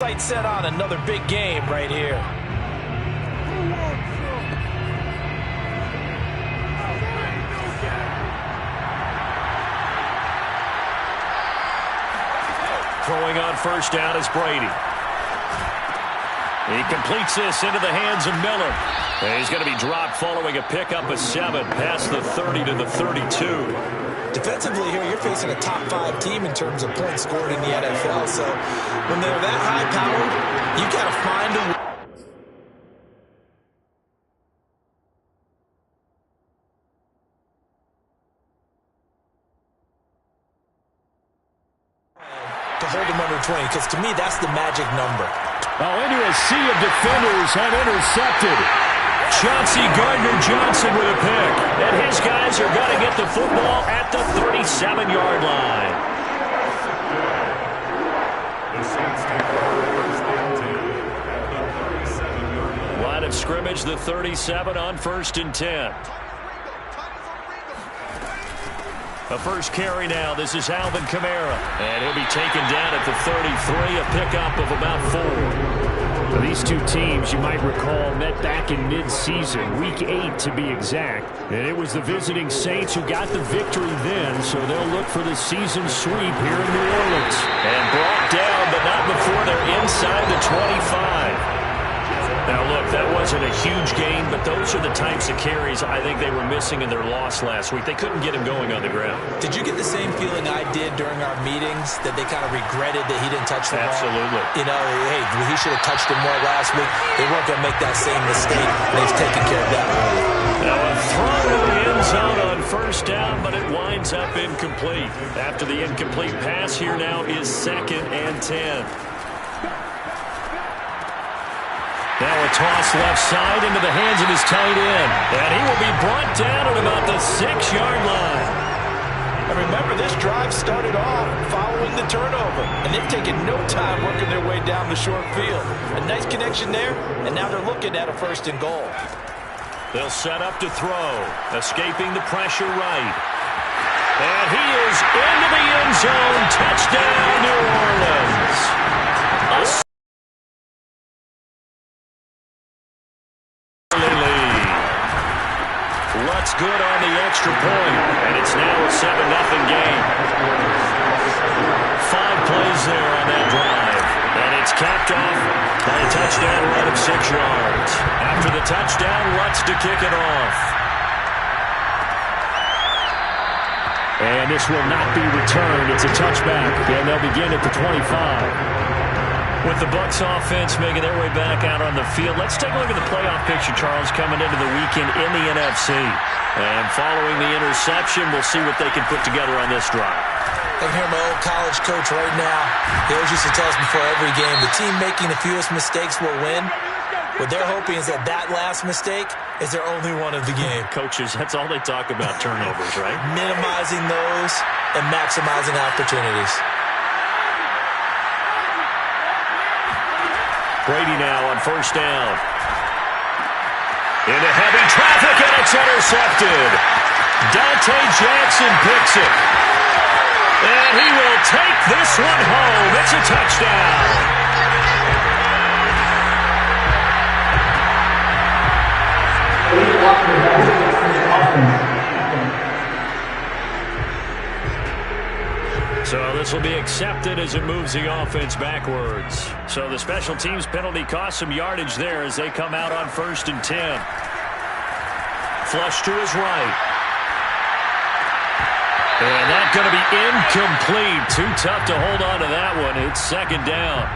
Sight set on another big game right here. Throwing on first down is Brady. He completes this into the hands of Miller. And he's going to be dropped following a pickup of 7 past the 30 to the 32. Defensively here, you're facing a top-5 team in terms of points scored in the NFL. So when they're that high-powered, you got to find a way to hold them under 20, because to me, that's the magic number. Oh, into a sea of defenders and intercepted. Chauncey Gardner-Johnson with a pick. And his guys are going to get the football at the 37-yard line. Line of scrimmage, the 37 on 1st and 10. A first carry now. This is Alvin Kamara. And he'll be taken down at the 33, a pickup of about 4. Now, these two teams, you might recall, met back in mid-season, week 8 to be exact. And it was the visiting Saints who got the victory then, so they'll look for the season sweep here in New Orleans. And brought down, but not before they're inside the 25. Now, look, that wasn't a huge gain, but those are the types of carries I think they were missing in their loss last week. They couldn't get him going on the ground. Did you get the same feeling I did during our meetings, that they kind of regretted that he didn't touch the ball? Absolutely. You know, hey, he should have touched him more last week. They weren't going to make that same mistake. They've taken care of that early. Now, a throw to the end zone on first down, but it winds up incomplete. After the incomplete pass, here now is 2nd and 10. Now a toss left side into the hands of his tight end. And he will be brought down at about the 6-yard line. And remember, this drive started off following the turnover. And they've taken no time working their way down the short field. A nice connection there, and now they're looking at a 1st and goal. They'll set up to throw. Escaping the pressure right. And he is into the end zone. Touchdown, New Orleans. Lutz good on the extra point, and it's now a 7-0 game. 5 plays there on that drive, and it's capped off by a touchdown run of 6 yards. After the touchdown, Lutz to kick it off. And this will not be returned. It's a touchback, and they'll begin at the 25. With the Bucs offense making their way back out on the field, let's take a look at the playoff picture, Charles, coming into the weekend in the NFC. And following the interception, we'll see what they can put together on this drive. I can hear my old college coach right now. He always used to tell us before every game, the team making the fewest mistakes will win. What they're hoping is that last mistake is their only one of the game. Coaches, that's all they talk about, turnovers, right? Minimizing those and maximizing opportunities. Brady now on first down. Into heavy traffic, and it's intercepted. Dante Jackson picks it. And he will take this one home. It's a touchdown. So this will be accepted as it moves the offense backwards. So the special teams penalty cost some yardage there as they come out on 1st and 10. Flush to his right. And that's going to be incomplete. Too tough to hold on to that one. It's 2nd down.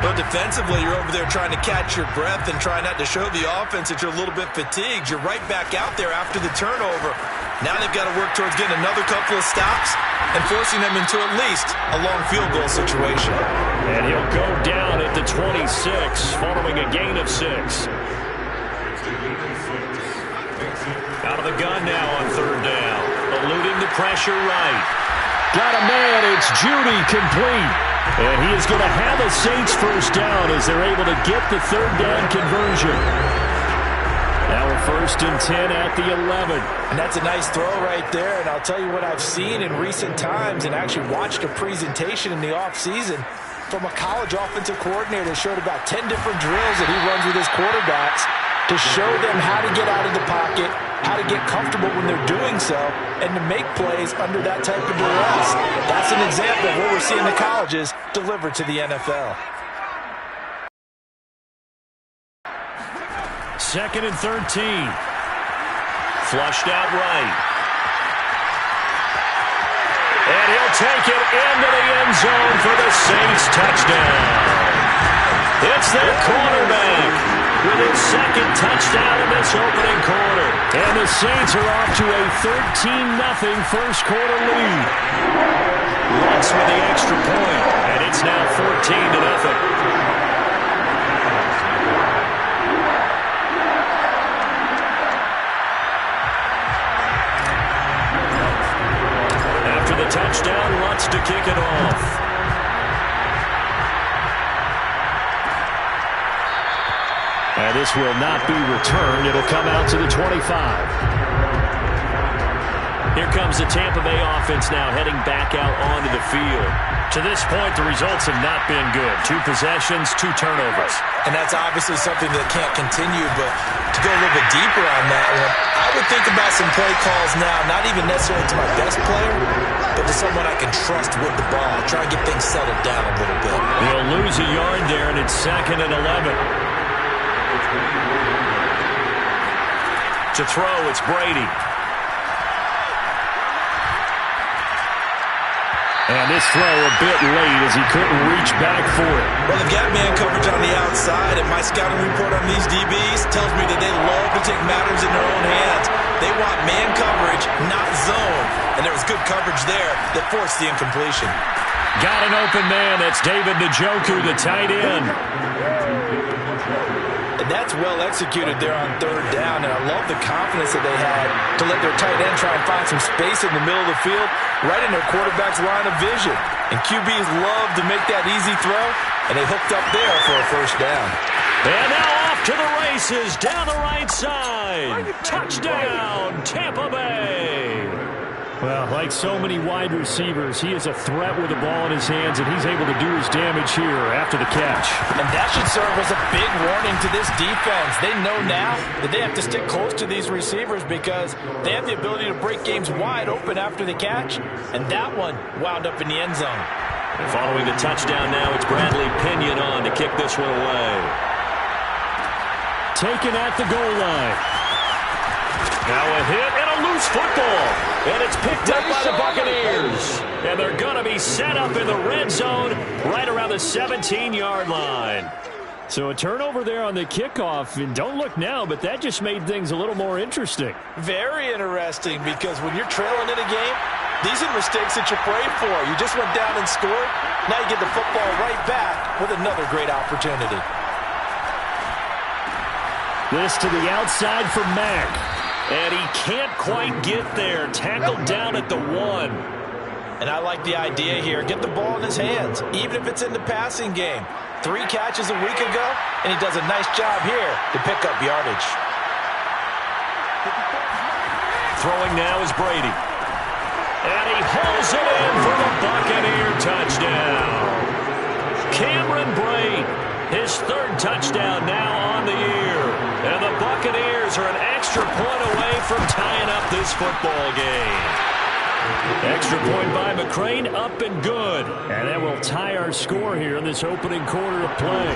But defensively, you're over there trying to catch your breath and try not to show the offense that you're a little bit fatigued. You're right back out there after the turnover. Now they've got to work towards getting another couple of stops and forcing them into at least a long field goal situation. And he'll go down at the 26 following a gain of 6. Out of the gun now on 3rd down. Eluding the pressure right. Got a man. It's Judy complete. And he is going to have a Saints first down as they're able to get the 3rd down conversion. Now a 1st and 10 at the 11. And that's a nice throw right there. And I'll tell you what I've seen in recent times and actually watched a presentation in the offseason. from a college offensive coordinator that showed about 10 different drills that he runs with his quarterbacks to show them how to get out of the pocket, how to get comfortable when they're doing so, and to make plays under that type of duress. That's an example of what we're seeing the colleges deliver to the NFL. 2nd and 13. Flushed out right. And he'll take it into the end zone for the Saints touchdown. It's their quarterback with his 2nd touchdown in this opening quarter. And the Saints are off to a 13-0 first quarter lead. Lutz with the extra point, and it's now 14-0. Touchdown, Lutz to kick it off. And this will not be returned. It'll come out to the 25. Here comes the Tampa Bay offense now heading back out onto the field. To this point, the results have not been good. 2 possessions, 2 turnovers. And that's obviously something that can't continue, but to go a little bit deeper on that one, I would think about some play calls now, not even necessarily to my best player, but to someone I can trust with the ball. Try and get things settled down a little bit. They'll lose a yard there, and it's 2nd and 11. To throw, it's Brady. And this throw a bit late as he couldn't reach back for it. Well, they've got man coverage on the outside, and my scouting report on these DBs tells me that they love to take matters in their own hands. They want man coverage, not zone. And there was good coverage there that forced the incompletion. Got an open man. That's David Njoku, the tight end. And that's well executed there on 3rd down, and I love the confidence that they had to let their tight end try and find some space in the middle of the field, right in their quarterback's line of vision. And QBs love to make that easy throw, and they hooked up there for a 1st down. And now off to the races down the right side. Touchdown, Tampa Bay. Well, like so many wide receivers, he is a threat with the ball in his hands, and he's able to do his damage here after the catch. And that should serve as a big warning to this defense. They know now that they have to stick close to these receivers because they have the ability to break games wide open after the catch, and that one wound up in the end zone. And following the touchdown now, it's Bradley Pinion on to kick this one away. Taken at the goal line. Now a hit and a loose football. And it's picked up by the Buccaneers. And they're going to be set up in the red zone right around the 17-yard line. So a turnover there on the kickoff. And don't look now, but that just made things a little more interesting. Very interesting because when you're trailing in a game, these are mistakes that you pray for. You just went down and scored. Now you get the football right back with another great opportunity. This to the outside for Mack. And he can't quite get there. Tackled down at the 1. And I like the idea here. Get the ball in his hands, even if it's in the passing game. 3 catches a week ago, and he does a nice job here to pick up yardage. Throwing now is Brady. And he hauls it in for the Buccaneer touchdown. Cameron Brate, his 3rd touchdown now on the year. And the Buccaneers are an extra point away from tying up this football game. Extra point by McCrane, up and good. And that will tie our score here in this opening quarter of play.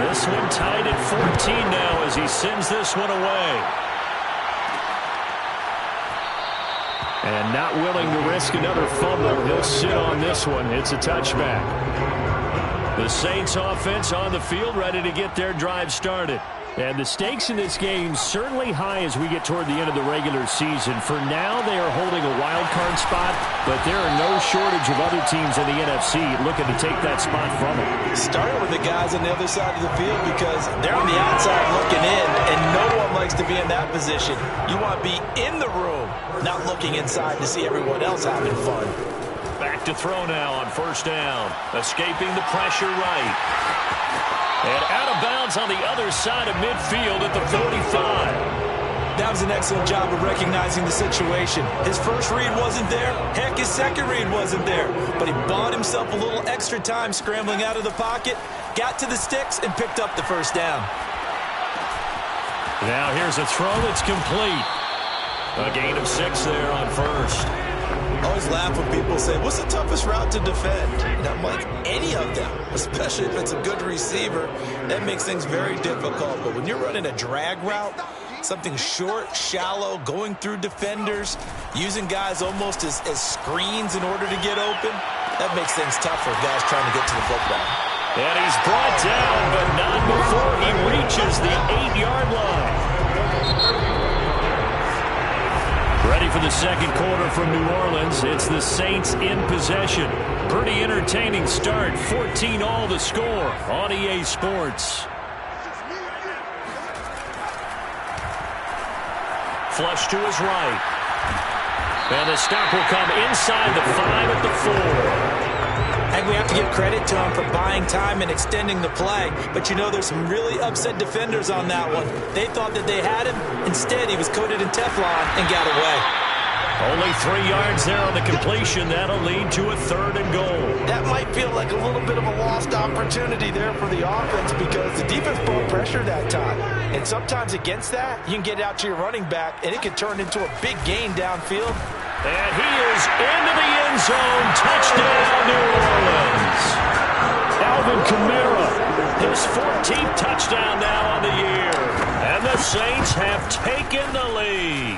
This one tied at 14 now as he sends this one away. And not willing to risk another fumble, he'll sit on this one. It's a touchback. The Saints offense on the field, ready to get their drive started. And the stakes in this game certainly high as we get toward the end of the regular season. For now, they are holding a wild card spot, but there are no shortage of other teams in the NFC looking to take that spot from them. Starting with the guys on the other side of the field because they're on the outside looking in, and no one likes to be in that position. You want to be in the room, not looking inside to see everyone else having fun. Back to throw now on 1st down. Escaping the pressure right. And out of bounds on the other side of midfield at the 45. That was an excellent job of recognizing the situation. His first read wasn't there. Heck, his second read wasn't there. But he bought himself a little extra time scrambling out of the pocket, got to the sticks, and picked up the first down. Now here's a throw that's complete. A gain of 6 there on first. I always laugh when people say, what's the toughest route to defend? And I'm like, any of them, especially if it's a good receiver. That makes things very difficult. But when you're running a drag route, something short, shallow, going through defenders, using guys almost as screens in order to get open, that makes things tough for guys trying to get to the football. And he's brought down, but not before he reaches the 8-yard line. Ready for the second quarter from New Orleans. It's the Saints in possession. Pretty entertaining start. 14-all the score on EA Sports. Flush to his right. And the stop will come inside the 5 at the 4. I think we have to give credit to him for buying time and extending the play. But, you know, there's some really upset defenders on that one. They thought that they had him. Instead, he was coated in Teflon and got away. Only 3 yards there on the completion. That'll lead to a 3rd and goal. That might feel like a little bit of a lost opportunity there for the offense because the defense brought pressure that time. And sometimes against that, you can get out to your running back, and it can turn into a big gain downfield. And he is into the end zone. Touchdown, New Orleans. Alvin Kamara, his 14th touchdown now on the year. And the Saints have taken the lead.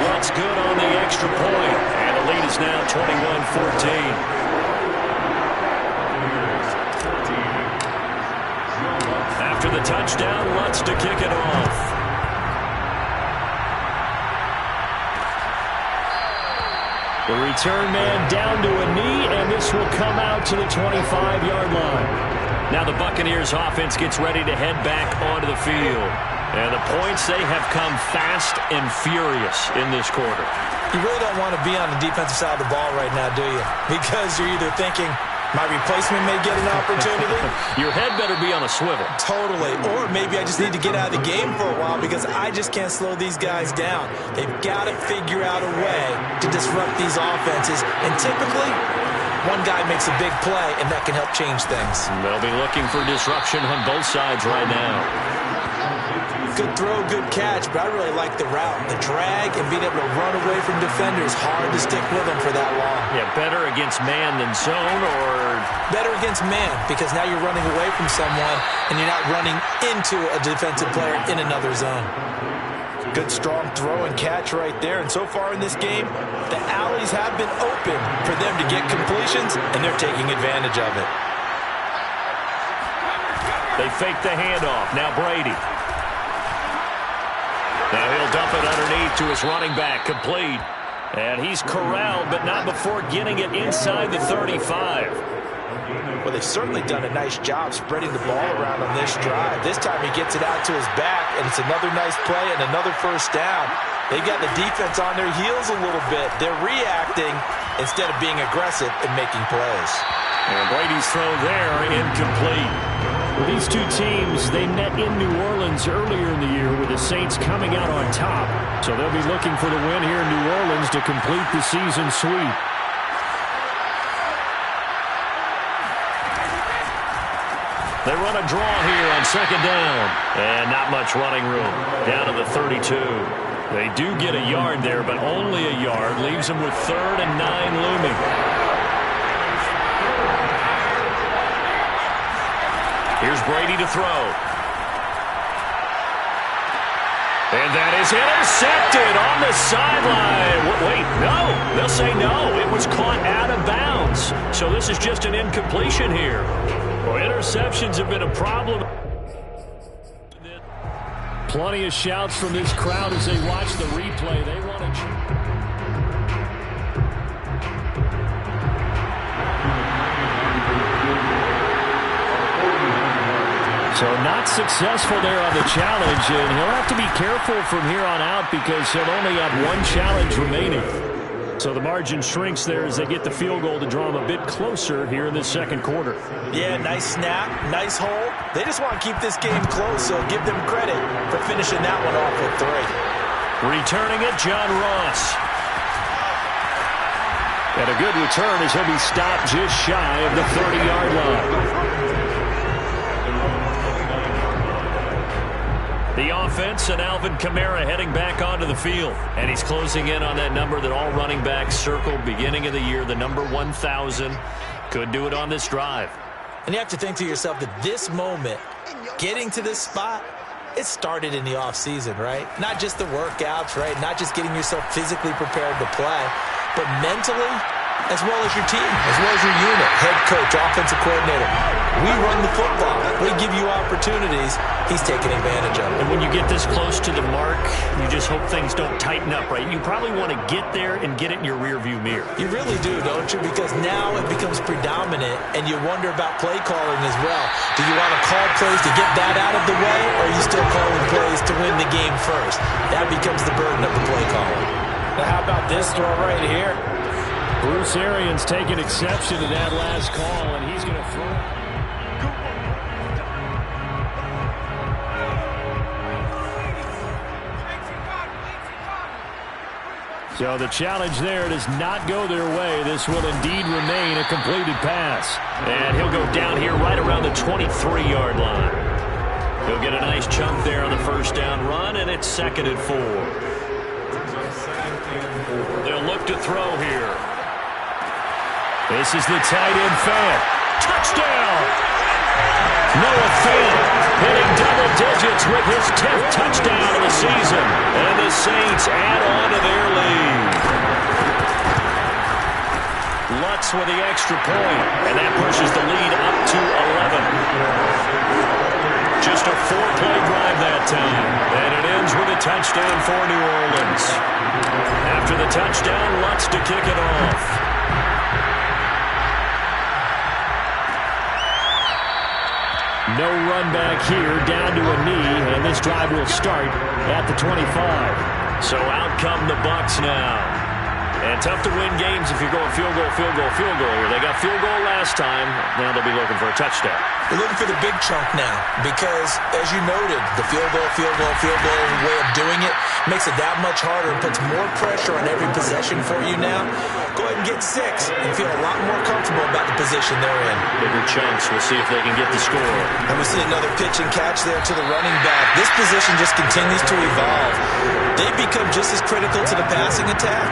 What's good on the extra point? And the lead is now 21-14. After the touchdown, Lutz to kick it off. The return man down to a knee, and this will come out to the 25-yard line. Now the Buccaneers offense gets ready to head back onto the field. And the points, they have come fast and furious in this quarter. You really don't want to be on the defensive side of the ball right now, do you? Because you're either thinking, my replacement may get an opportunity. Your head better be on a swivel. Totally. Or maybe I just need to get out of the game for a while because I just can't slow these guys down. They've got to figure out a way to disrupt these offenses. And typically, one guy makes a big play, and that can help change things. They'll be looking for disruption on both sides right now. Good throw, good catch, but I really like the route. The drag and being able to run away from defenders, hard to stick with them for that long. Yeah, better against man than zone, or better against man, because now you're running away from someone and you're not running into a defensive player in another zone. Good strong throw and catch right there. And so far in this game, the alleys have been open for them to get completions, and they're taking advantage of it. They fake the handoff. Now Brady. Now he'll dump it underneath to his running back, complete. And he's corralled, but not before getting it inside the 35. Well, they've certainly done a nice job spreading the ball around on this drive. This time he gets it out to his back, and it's another nice play and another first down. They've got the defense on their heels a little bit. They're reacting instead of being aggressive and making plays. And Brady's throw there, incomplete. Well, these two teams, they met in New Orleans earlier in the year with the Saints coming out on top. So they'll be looking for the win here in New Orleans to complete the season sweep. They run a draw here on second down. And not much running room. Down to the 32. They do get a yard there, but only a yard. Leaves them with 3rd and 9 looming. Here's Brady to throw. And that is intercepted on the sideline. Wait, no. They'll say no. It was caught out of bounds. So this is just an incompletion here. Well, interceptions have been a problem. Plenty of shouts from this crowd as they watch the replay. They want to... So not successful there on the challenge, and he'll have to be careful from here on out because he'll only have one challenge remaining. So the margin shrinks there as they get the field goal to draw them a bit closer here in the second quarter. Yeah, nice snap, nice hold. They just want to keep this game close, so give them credit for finishing that one off with 3. Returning it, John Ross. And a good return as he'll be stopped just shy of the 30-yard line. The offense and Alvin Kamara heading back onto the field. And he's closing in on that number that all running backs circled beginning of the year, the number 1,000. Could do it on this drive. And you have to think to yourself that this moment, getting to this spot, it started in the offseason, right? Not just the workouts, right? Not just getting yourself physically prepared to play, but mentally, as well as your team, as well as your unit, head coach, offensive coordinator. We run the football. We give you opportunities. He's taking advantage of it. And when you get this close to the mark, you just hope things don't tighten up, right? You probably want to get there and get it in your rearview mirror. You really do, don't you? Because now it becomes predominant, and you wonder about play calling as well. Do you want to call plays to get that out of the way, or are you still calling plays to win the game first? That becomes the burden of the play calling. Now how about this throw right here? Bruce Arians taking exception to that last call, and he's going to throw it. So the challenge there does not go their way. This will indeed remain a completed pass. And he'll go down here right around the 23-yard line. He'll get a nice chunk there on the first down run, and it's 2nd and 4. They'll look to throw here. This is the tight end Fant. Touchdown! Noah Fant hitting double digits with his 10th touchdown of the season. And the Saints add on to their lead. Lutz with the extra point, and that pushes the lead up to 11. Just a 4-play drive that time, and it ends with a touchdown for New Orleans. After the touchdown, Lutz to kick it off. No run back here, down to a knee, and this drive will start at the 25. So out come the Bucs now. And tough to win games if you're going field goal here. They got field goal last time. Now they'll be looking for a touchdown. They're looking for the big chunk now because, as you noted, the field goal way of doing it makes it that much harder and puts more pressure on every possession for you now. Go ahead and get 6 and feel a lot more comfortable about the position they're in. Bigger chunks. We'll see if they can get the score. And we see another pitch and catch there to the running back. This position just continues to evolve. They become just as critical to the passing attack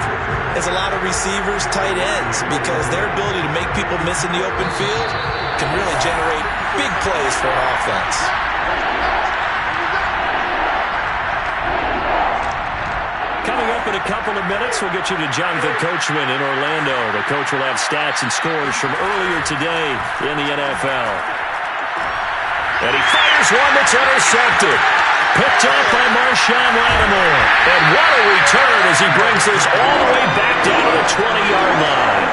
as a lot of receivers, tight ends, because their ability to make people miss in the open field can really generate big plays for an offense. Coming up in a couple of minutes, we'll get you to Jonathan Coachman in Orlando. The coach will have stats and scores from earlier today in the NFL. And he fires one that's intercepted. Picked up by Marshawn Lattimore. And what a return as he brings this all the way back down to the 20-yard line.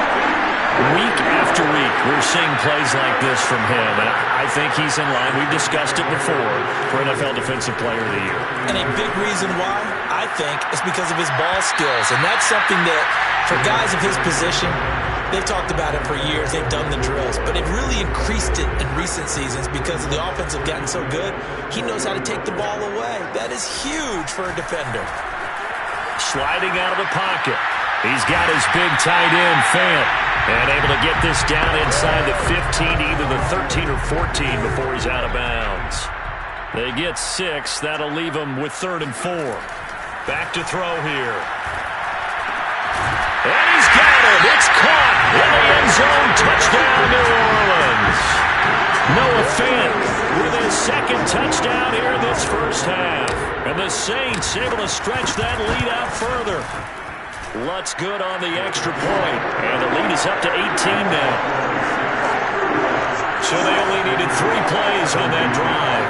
Week after week, we're seeing plays like this from him, and I think he's in line. We've discussed it before for NFL Defensive Player of the Year. And a big reason why, I think, is because of his ball skills. And that's something that, for guys of his position, they've talked about it for years. They've done the drills. But they've really increased it in recent seasons because the offense have gotten so good. He knows how to take the ball away. That is huge for a defender. Sliding out of the pocket. He's got his big tight end, Fant. And able to get this down inside the 15, either the 13 or 14 before he's out of bounds. They get 6. That'll leave them with 3rd and 4. Back to throw here. And he's got it. It's caught in the end zone. Touchdown, New Orleans. Noah Fant with his 2nd touchdown here in this first half. And the Saints able to stretch that lead out further. Lutz good on the extra point. And the lead is up to 18 now. So they only needed 3 plays on that drive.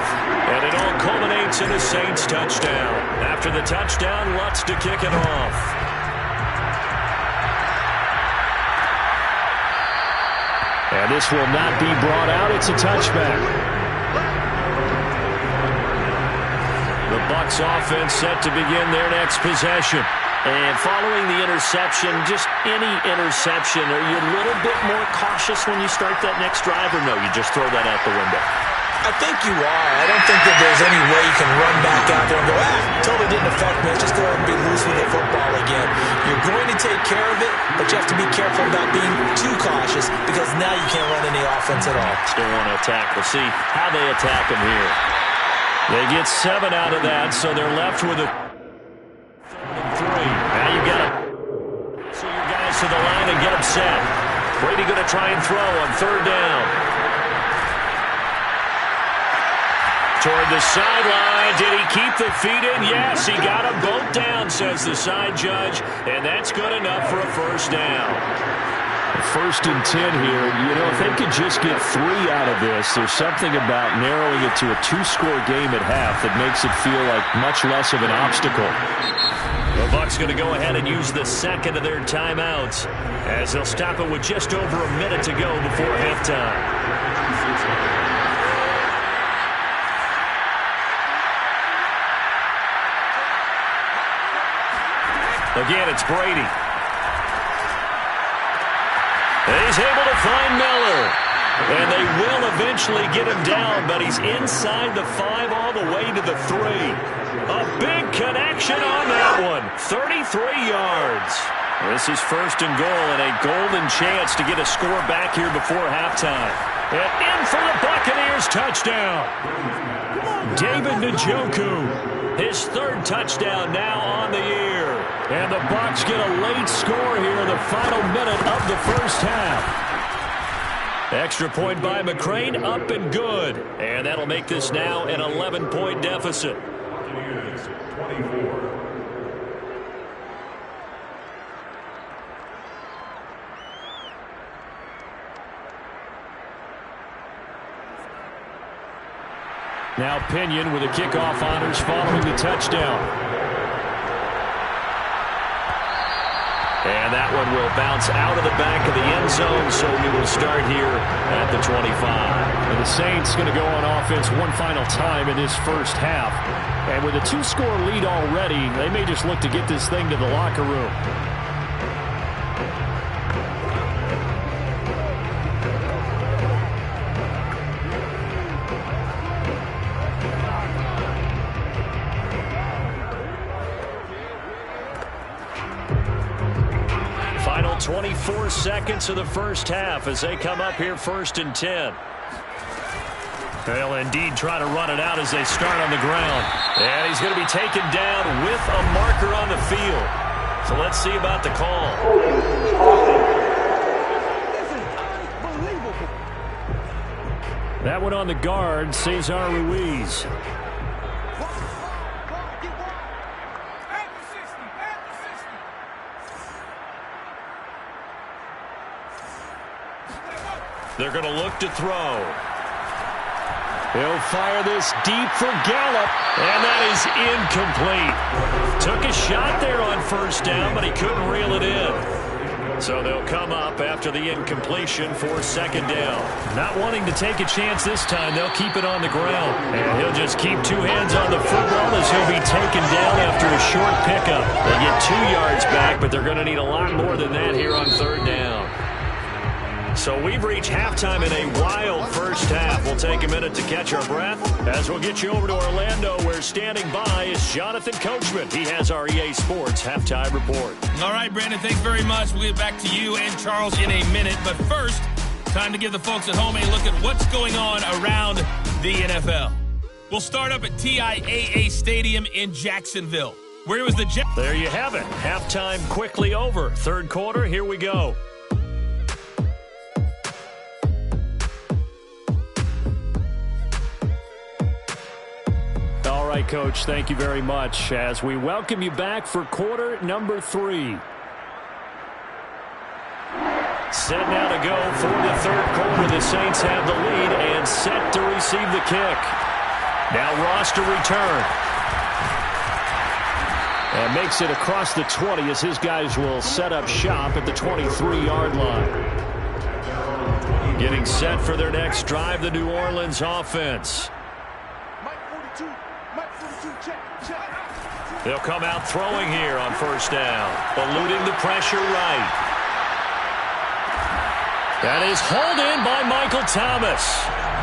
And it all culminates in a Saints touchdown. After the touchdown, Lutz to kick it off. And this will not be brought out. It's a touchback. The Bucs offense set to begin their next possession. And following the interception, just any interception, are you a little bit more cautious when you start that next drive, or no, you just throw that out the window? I think you are. I don't think that there's any way you can run back out there and go, totally didn't affect me. Let's just go ahead and be loose with the football again. You're going to take care of it, but you have to be careful about being too cautious because now you can't run any offense at all. Still want to attack. We'll see how they attack him here. They get 7 out of that, so they're left with a 3. Now you got to see your guys to the line and get them set. Brady going to try and throw on 3rd down. Toward the sideline. Did he keep the feet in? Yes, he got them both down, says the side judge, and that's good enough for a 1st down. 1st and 10 here. You know, if they could just get 3 out of this, there's something about narrowing it to a 2-score game at half that makes it feel like much less of an obstacle. The Bucs going to go ahead and use the 2nd of their timeouts as they'll stop it with just over a minute to go before halftime. Again, it's Brady. He's able to find Miller. And they will eventually get him down, but he's inside the 5 all the way to the 3. A big connection on that one. 33 yards. This is 1st and goal and a golden chance to get a score back here before halftime. And in for the Buccaneers touchdown. David Njoku, his 3rd touchdown now on the year. And the Bucs get a late score here in the final minute of the 1st half. Extra point by McCrane, up and good. And that'll make this now an 11-point deficit. Now Pinion with the kickoff honors following the touchdown. And that one will bounce out of the back of the end zone, so we will start here at the 25. And the Saints going to go on offense one final time in this 1st half. And with a 2-score lead already, they may just look to get this thing to the locker room. Final 24 seconds of the 1st half as they come up here 1st and 10. They'll indeed try to run it out as they start on the ground. And he's going to be taken down with a marker on the field. So let's see about the call. That one on the guard, Cesar Ruiz. They're going to look to throw. He'll fire this deep for Gallup. And that is incomplete. Took a shot there on 1st down, but he couldn't reel it in. So they'll come up after the incompletion for 2nd down. Not wanting to take a chance this time, they'll keep it on the ground. And he'll just keep 2 hands on the football as he'll be taken down after a short pickup. They get 2 yards back, but they're going to need a lot more than that here on 3rd down. So we've reached halftime in a wild 1st half. We'll take a minute to catch our breath as we'll get you over to Orlando, where standing by is Jonathan Coachman. He has our EA Sports halftime report. All right, Brandon, thanks very much. We'll get back to you and Charles in a minute. But first, time to give the folks at home a look at what's going on around the NFL. We'll start up at TIAA Stadium in Jacksonville, where it was the Jets. There you have it. Halftime quickly over. 3rd quarter, here we go. All right, Coach, thank you very much as we welcome you back for quarter number 3. Set now to go for the 3rd quarter. The Saints have the lead and set to receive the kick. Now Ross to return. And makes it across the 20 as his guys will set up shop at the 23-yard line. Getting set for their next drive, the New Orleans offense. They'll come out throwing here on first down. Eluding the pressure right. That is hauled in by Michael Thomas.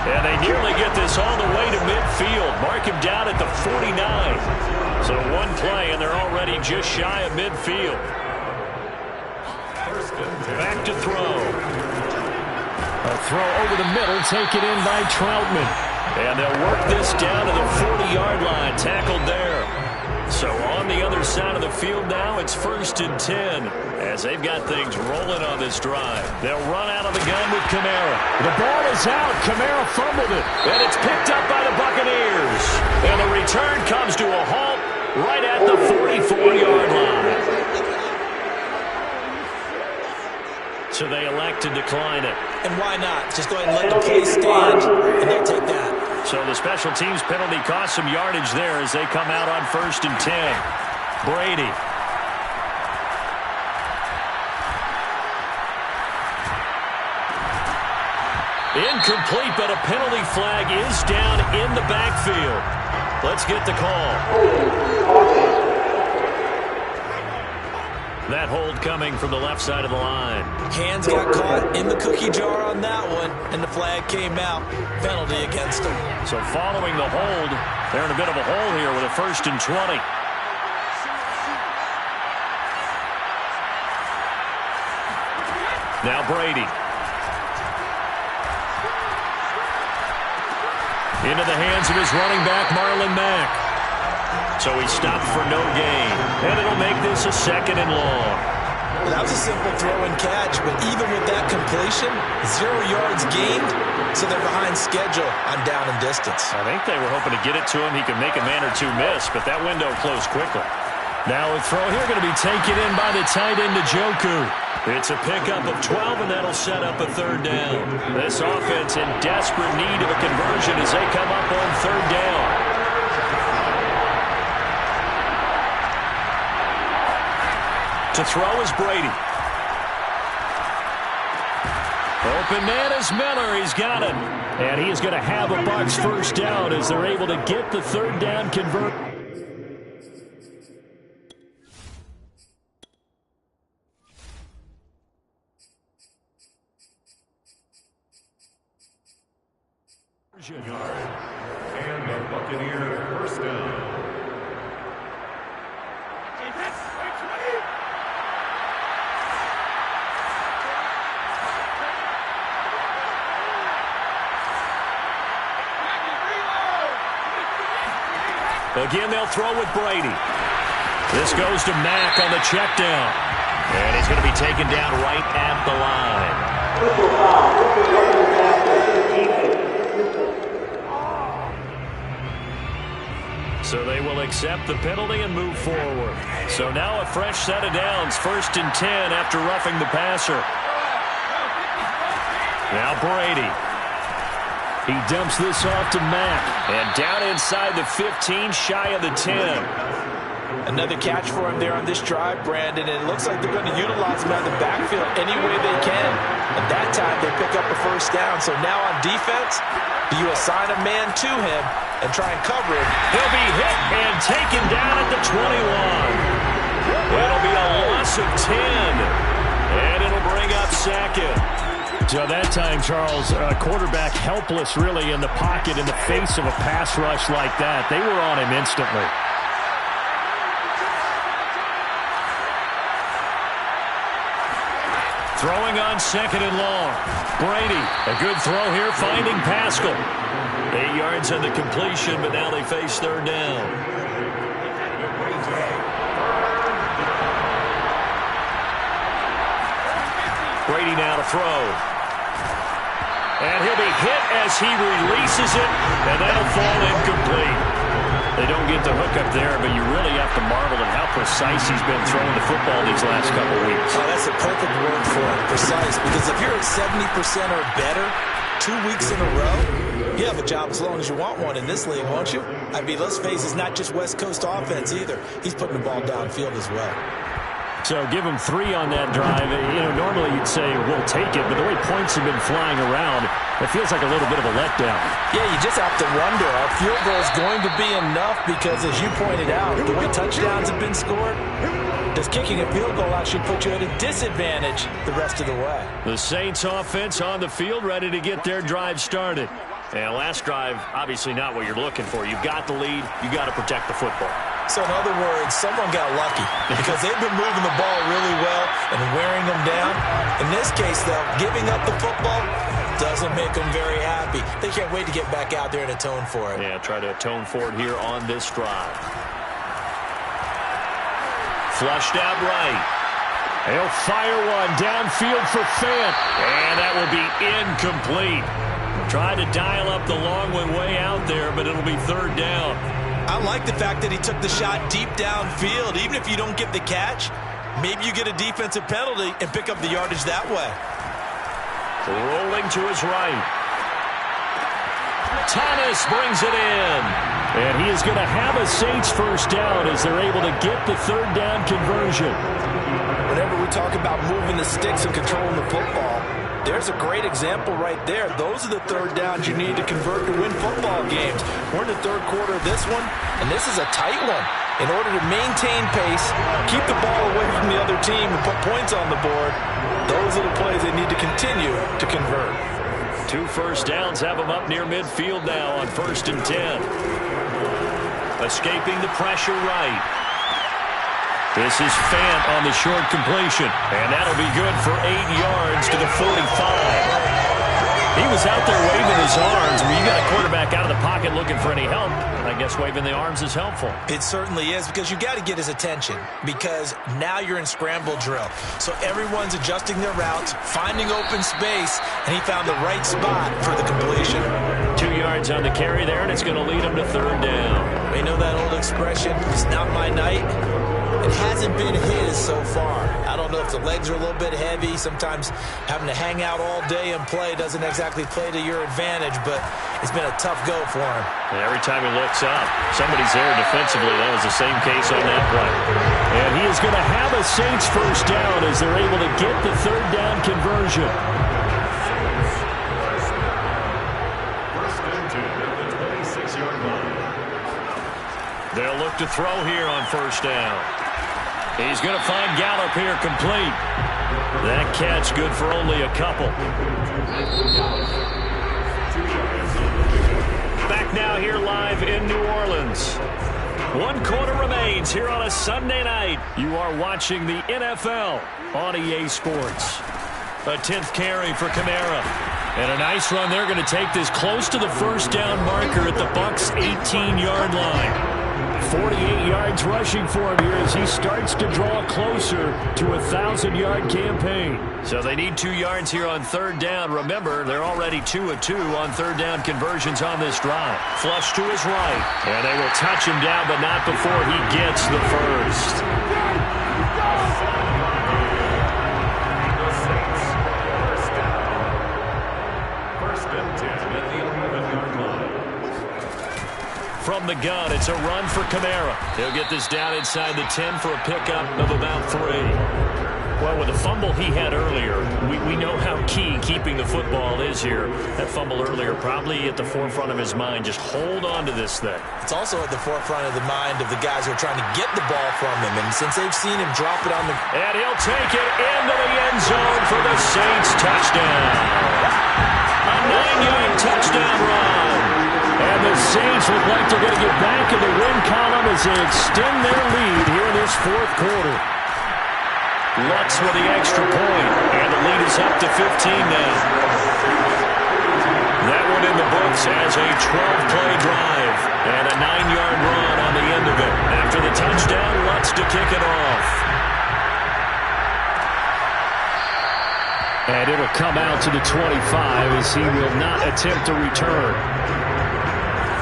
And they nearly get this all the way to midfield. Mark him down at the 49. So one play, and they're already just shy of midfield. Back to throw. A throw over the middle, taken in by Troutman. And they'll work this down to the 40-yard line. Tackled there. So on the other side of the field now, it's 1st and 10 as they've got things rolling on this drive. They'll run out of the gun with Kamara. The ball is out. Kamara fumbled it. And it's picked up by the Buccaneers. And the return comes to a halt right at the 44-yard line. So they elect to decline it. And why not? Just go ahead and let the play stand, and they'll take that. So the special teams penalty cost some yardage there as they come out on 1st and 10. Brady. Incomplete, but a penalty flag is down in the backfield. Let's get the call. That hold coming from the left side of the line. Hands got caught in the cookie jar on that one, and the flag came out. Penalty against them. So following the hold, they're in a bit of a hole here with a 1st and 20. Now Brady. Into the hands of his running back, Marlon Mack. So he stopped for no gain. And it'll make this a 2nd and long. Well, that was a simple throw and catch, but even with that completion, 0 yards gained, so they're behind schedule on down and distance. I think they were hoping to get it to him. He could make a man or two miss, but that window closed quickly. Now a throw here going to be taken in by the tight end, Njoku. It's a pickup of 12, and that'll set up a 3rd down. This offense in desperate need of a conversion as they come up on 3rd down. To throw is Brady. Open man is Miller. He's got it. And he is going to have a Bucs 1st down as they're able to get the 3rd down convert. And the Buccaneers 1st down. Again, they'll throw with Brady. This goes to Mack on the check down. And he's going to be taken down right at the line. So they will accept the penalty and move forward. So now a fresh set of downs. 1st and 10 after roughing the passer. Now Brady. He dumps this off to Mack. And down inside the 15, shy of the 10. Another catch for him there on this drive, Brandon, and it looks like they're going to utilize him out of the backfield any way they can. At that time, they pick up a 1st down. So now on defense, you assign a man to him and try and cover him. He'll be hit and taken down at the 21. It'll be a loss of 10. And it'll bring up 2nd. So that time, Charles, quarterback helpless really in the pocket in the face of a pass rush like that. They were on him instantly. Throwing on 2nd and long. Brady, a good throw here, finding Pascal. 8 yards on the completion, but now they face 3rd down. Brady now to throw. And he'll be hit as he releases it, and that'll fall incomplete. They don't get the hook up there, but you really have to marvel at how precise he's been throwing the football these last couple of weeks. Oh, that's a perfect word for it, precise. Because if you're at 70% or better 2 weeks in a row, you have a job as long as you want one in this league, won't you? I mean, let's face it, it's not just West Coast offense either. He's putting the ball downfield as well. So give them 3 on that drive. You know, normally you'd say we'll take it, but the way points have been flying around, it feels like a little bit of a letdown. Yeah, you just have to wonder, are field goals going to be enough? Because as you pointed out, the way touchdowns have been scored, does kicking a field goal actually put you at a disadvantage the rest of the way? The Saints offense on the field, ready to get their drive started. And last drive, obviously not what you're looking for. You've got the lead. You got to protect the football. So in other words, someone got lucky because they've been moving the ball really well and wearing them down. In this case, though, giving up the football doesn't make them very happy. They can't wait to get back out there and atone for it. Yeah, try to atone for it here on this drive. Flushed out right. He'll fire one downfield for Fant. And that will be incomplete. Try to dial up the long one way out there, but it'll be 3rd down. I like the fact that he took the shot deep downfield. Even if you don't get the catch, maybe you get a defensive penalty and pick up the yardage that way. Rolling to his right. Thomas brings it in. And he is going to have a Saints first down as they're able to get the 3rd down conversion. Whenever we talk about moving the sticks and controlling the football, there's a great example right there. Those are the 3rd downs you need to convert to win football games. We're in the 3rd quarter of this one, and this is a tight one. In order to maintain pace, keep the ball away from the other team, and put points on the board, those are the plays they need to continue to convert. 2 first downs have them up near midfield now on 1st and 10. Escaping the pressure right. This is Fant on the short completion. And that'll be good for 8 yards to the 45. He was out there waving his arms. When you got a quarterback out of the pocket looking for any help, I guess waving the arms is helpful. It certainly is, because you got to get his attention, because now you're in scramble drill. So everyone's adjusting their routes, finding open space, and he found the right spot for the completion. 2 yards on the carry there, and it's going to lead him to 3rd down. We know that old expression, it's not my night. It hasn't been his so far. I don't know if the legs are a little bit heavy. Sometimes having to hang out all day and play doesn't exactly play to your advantage, but it's been a tough go for him. And every time he looks up, somebody's there defensively. That was the same case on that play. And he is going to have a Saints first down as they're able to get the 3rd down conversion. First and 10 at the 26-yard line. They'll look to throw here on 1st down. He's going to find Gallup here complete. That catch good for only a couple. Back now here live in New Orleans. 1 quarter remains here on a Sunday night. You are watching the NFL on EA Sports. A 10th carry for Kamara. And a nice run. They're going to take this close to the 1st down marker at the Bucs' 18-yard line. 48 yards rushing for him here as he starts to draw closer to a 1,000-yard campaign. So they need 2 yards here on 3rd down. Remember, they're already 2 of 2 on 3rd down conversions on this drive. Flush to his right. And they will touch him down, but not before he gets the first. From the gun, it's a run for Kamara. He'll get this down inside the 10 for a pickup of about 3. Well, with the fumble he had earlier, we know how key keeping the football is here. That fumble earlier probably at the forefront of his mind. Just hold on to this thing. It's also at the forefront of the mind of the guys who are trying to get the ball from him. And since they've seen him drop it on the... And he'll take it into the end zone for the Saints touchdown. A 9-yard touchdown run. And the Saints look like they're going to get back in the win column as they extend their lead here in this 4th quarter. Lutz with the extra point, and the lead is up to 15 now. That one in the books as a 12-play drive and a 9-yard run on the end of it. After the touchdown, Lutz to kick it off. And it'll come out to the 25 as he will not attempt to return.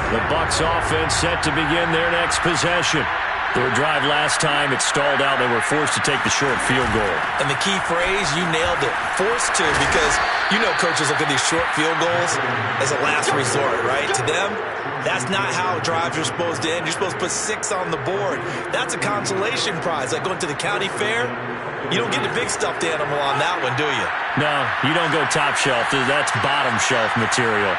The Bucs offense set to begin their next possession. Their drive last time, it stalled out. They were forced to take the short field goal. And the key phrase, you nailed it. Forced to, because you know coaches look at these short field goals as a last resort, right? To them, That's not how drives are supposed to end. You're supposed to put 6 on the board. That's a consolation prize. Like going to the county fair, you don't get the big stuffed animal on that one, do you? No, you don't go top shelf. That's bottom shelf material.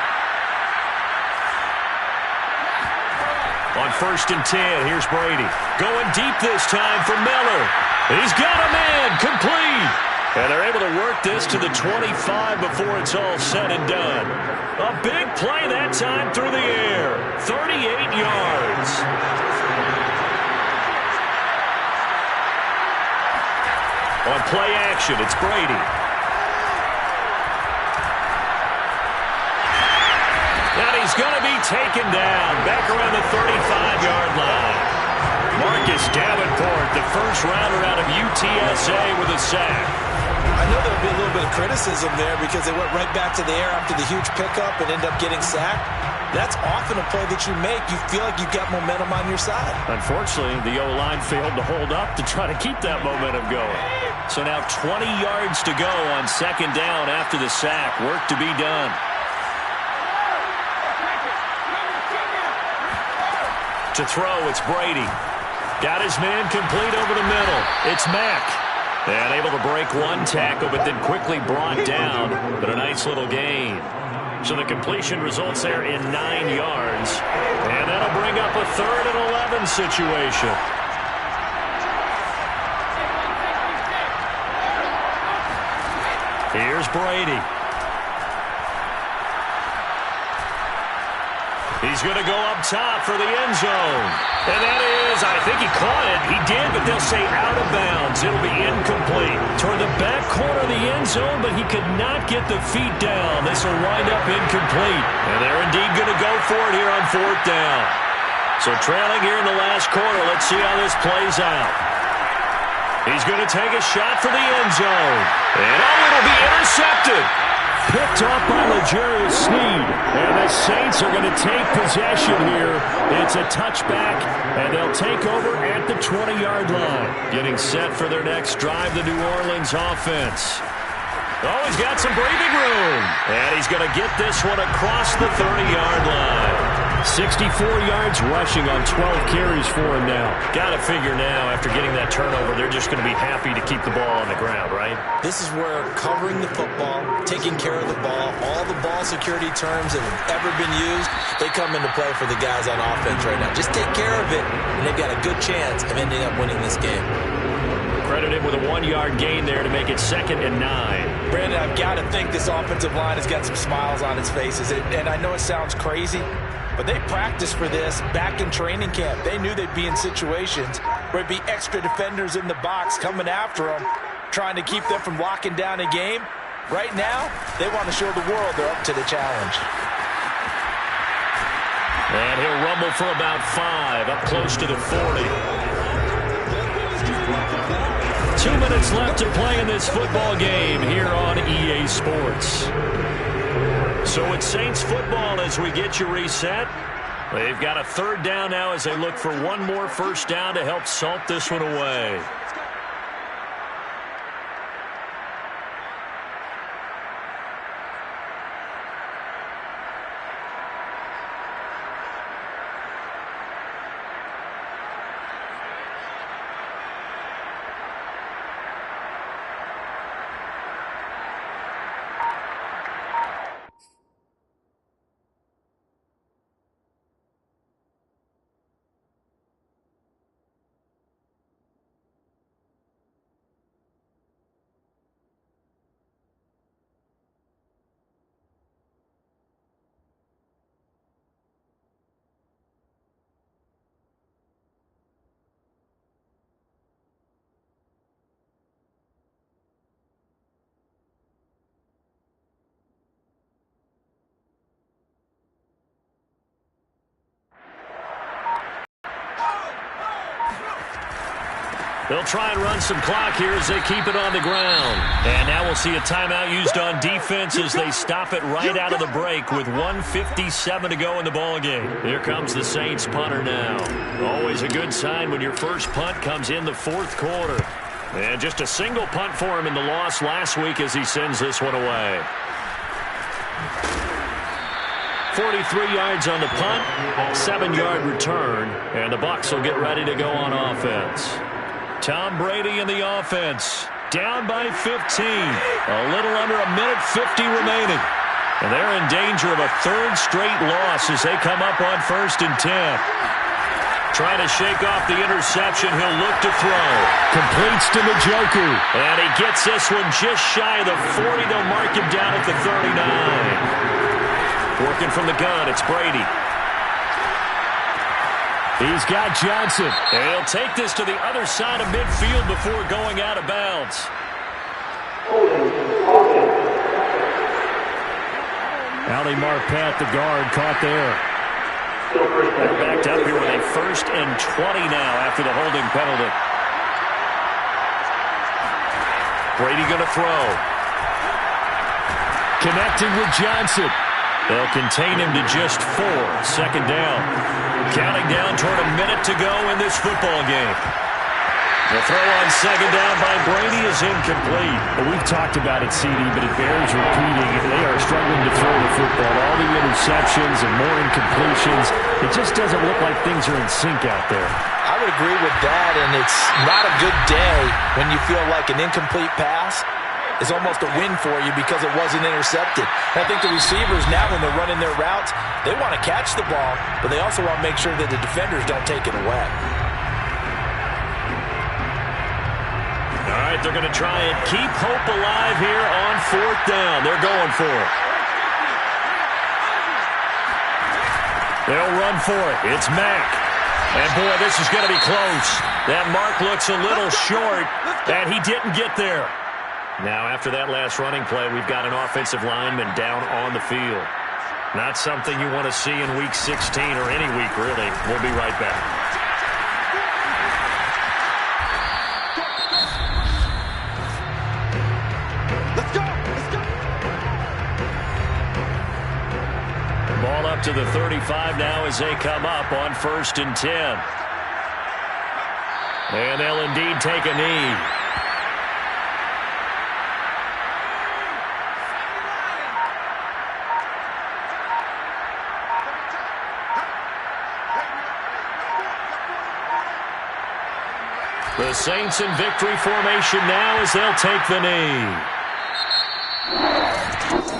On 1st and 10, here's Brady. Going deep this time for Miller. He's got a man, complete. And they're able to work this to the 25 before it's all said and done. A big play that time through the air. 38 yards. On play action, it's Brady. And he's going to be taken down back around the 35-yard line. Marcus Davenport, the first rounder out of UTSA with a sack. I know there'll be a little bit of criticism there because they went right back to the air after the huge pickup and ended up getting sacked. That's often a play that you make. You feel like you've got momentum on your side. Unfortunately, the O-line failed to hold up to try to keep that momentum going. So now 20 yards to go on 2nd down after the sack. Work to be done. To throw, it's Brady. Got his man complete over the middle. It's Mack. And able to break one tackle, but then quickly brought down. But a nice little gain. So the completion results there in 9 yards. And that'll bring up a 3rd and 11 situation. Here's Brady. He's going to go up top for the end zone. And that is, I think he caught it. He did, but they'll say out of bounds. It'll be incomplete. Toward the back corner of the end zone, but he could not get the feet down. This will wind up incomplete. And they're indeed going to go for it here on 4th down. So trailing here in the last quarter. Let's see how this plays out. He's going to take a shot for the end zone. And it'll be intercepted. Picked off by L'Jarius Sneed. And the Saints are going to take possession here. It's a touchback, and they'll take over at the 20-yard line. Getting set for their next drive, the New Orleans offense. Oh, he's got some breathing room. And he's going to get this one across the 30-yard line. 64 yards rushing on 12 carries for him now. Got to figure now, after getting that turnover, they're just going to be happy to keep the ball on the ground, right? This is where covering the football, taking care of the ball, all the ball security terms that have ever been used, they come into play for the guys on offense right now. Just take care of it, and they've got a good chance of ending up winning this game. Credited with a 1-yard gain there to make it 2nd and 9. Brandon, I've got to think this offensive line has got some smiles on its faces. And I know it sounds crazy, but they practiced for this back in training camp. They knew they'd be in situations where it'd be extra defenders in the box coming after them, trying to keep them from locking down a game. Right now, they want to show the world they're up to the challenge. And he'll rumble for about 5, up close to the 40. 2 minutes left to play in this football game here on EA Sports. So it's Saints football as we get you reset. They've got a 3rd down now as they look for one more 1st down to help salt this one away. They'll try and run some clock here as they keep it on the ground. And now we'll see a timeout used on defense as they stop it right out of the break with 1:57 to go in the ballgame. Here comes the Saints punter now. Always a good sign when your first punt comes in the 4th quarter. And just a single punt for him in the loss last week as he sends this one away. 43 yards on the punt, 7-yard return, and the Bucs will get ready to go on offense. Tom Brady in the offense, down by 15. A little under a minute 50 remaining. And they're in danger of a third straight loss as they come up on 1st and 10. Trying to shake off the interception. He'll look to throw. Completes to Njoku. And he gets this one just shy of the 40. They'll mark him down at the 39. Working from the gun, it's Brady. He's got Johnson. And he'll take this to the other side of midfield before going out of bounds. Ali Marpet, the guard, caught there. They're backed up here with a 1st and 20 now after the holding penalty. Brady going to throw. Connecting with Johnson. They'll contain him to just 4. 2nd down. Counting down toward a minute to go in this football game. The throw on 2nd down by Brady is incomplete. Well, we've talked about it, CD, but it bears repeating. They are struggling to throw the football. All the interceptions and more incompletions. It just doesn't look like things are in sync out there. I would agree with that, and it's not a good day when you feel like an incomplete pass is almost a win for you because it wasn't intercepted. And I think the receivers now, when they're running their routes, they want to catch the ball, but they also want to make sure that the defenders don't take it away. All right, they're going to try and keep hope alive here on 4th down. They're going for it. They'll run for it. It's Mack. And, boy, this is going to be close. That mark looks a little short, and he didn't get there. Now, after that last running play, we've got an offensive lineman down on the field. Not something you want to see in Week 16 or any week, really. We'll be right back. Let's go! Let's go! Ball up to the 35 now as they come up on 1st and 10. And they'll indeed take a knee. The Saints in victory formation now as they'll take the knee.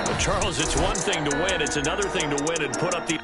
But Charles, it's one thing to win. It's another thing to win and put up the...